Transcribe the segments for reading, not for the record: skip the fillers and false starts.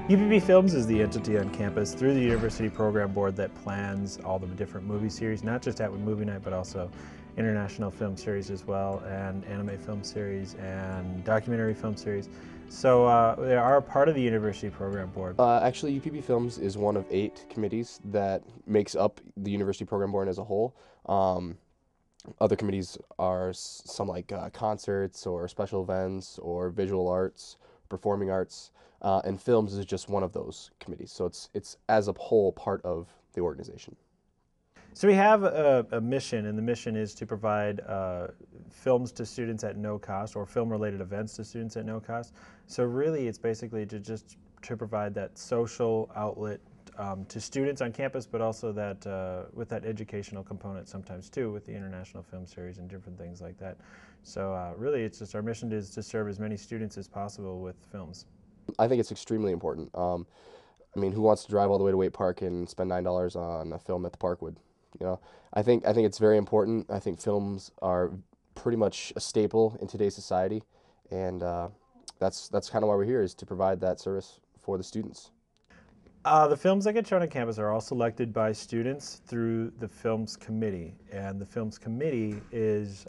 UPB Films is the entity on campus through the University Program Board that plans all the different movie series, not just Atwood Movie Night, but also international film series as well, and anime film series, and documentary film series. So they are part of the University Program Board. Actually, UPB Films is one of 8 committees that makes up the University Program Board as a whole. Other committees are some like concerts or special events or visual arts, performing arts, and films is just one of those committees. So it's as a whole part of the organization. So we have a mission, and the mission is to provide films to students at no cost, or film-related events to students at no cost. So really, it's basically to provide that social outlet to students on campus, but also that with that educational component sometimes too, with the international film series and different things like that. So really, it's just our mission is to serve as many students as possible with films. I think it's extremely important. I mean, who wants to drive all the way to Waite Park and spend $9 on a film at the Parkwood? You know, I think it's very important. I think films are pretty much a staple in today's society, and that's kind of why we're here, is to provide that service for the students. The films that get shown on campus are all selected by students through the Films Committee, and the Films Committee is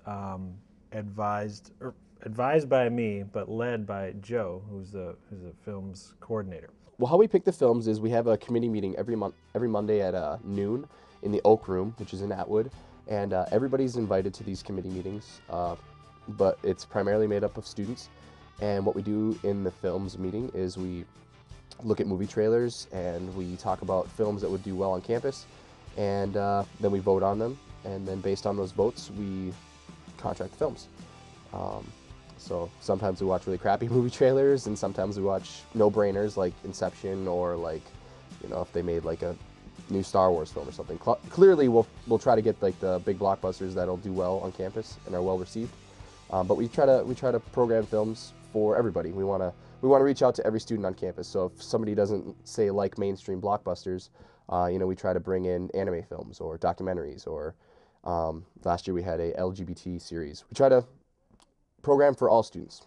advised by me, but led by Joe, who's the films coordinator. Well, how we pick the films is we have a committee meeting every Monday at noon in the Oak Room, which is in Atwood, and everybody's invited to these committee meetings, but it's primarily made up of students. And what we do in the films meeting is we look at movie trailers and we talk about films that would do well on campus, and then we vote on them, and then based on those votes we contract the films. So sometimes we watch really crappy movie trailers, and sometimes we watch no-brainers like Inception, or like, you know, if they made like a new Star Wars film or something. Clearly we'll try to get like the big blockbusters that'll do well on campus and are well received. But we try to program films for everybody. We want to reach out to every student on campus. So if somebody doesn't say like mainstream blockbusters, you know, we try to bring in anime films or documentaries, or last year we had a LGBT series. We try to program for all students.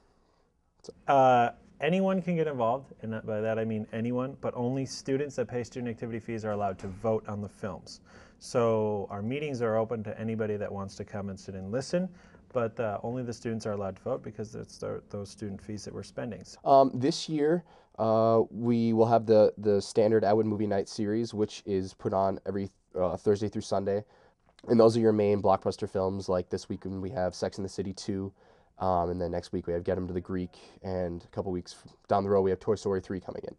Anyone can get involved, and by that I mean anyone, but only students that pay student activity fees are allowed to vote on the films. So our meetings are open to anybody that wants to come and sit and listen, but only the students are allowed to vote, because it's those student fees that we're spending. This year we will have the standard Atwood Movie Night series, which is put on every Thursday through Sunday, and those are your main blockbuster films. Like this weekend we have Sex and the City 2. And then next week we have Get 'Em to the Greek, and a couple weeks down the road we have Toy Story 3 coming in.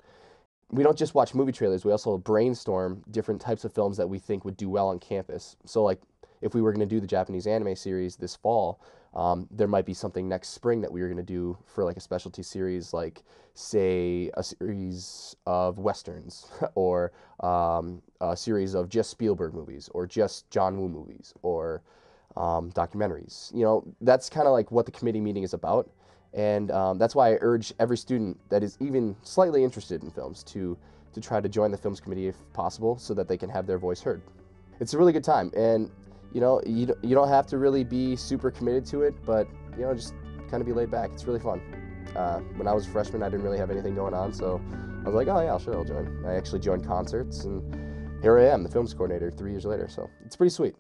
We don't just watch movie trailers, we also brainstorm different types of films that we think would do well on campus. So like if we were going to do the Japanese anime series this fall, there might be something next spring that we were going to do for like a specialty series, like say a series of Westerns, or a series of just Spielberg movies, or just John Woo movies, or documentaries. You know, that's kind of like what the committee meeting is about, and that's why I urge every student that is even slightly interested in films to try to join the Films Committee if possible, so that they can have their voice heard. It's a really good time, and you know, you don't have to really be super committed to it, but you know, just kind of be laid back. It's really fun. When I was a freshman, I didn't really have anything going on, so I was like, oh yeah, sure, I'll join. I actually joined concerts, and here I am, the films coordinator 3 years later, so it's pretty sweet.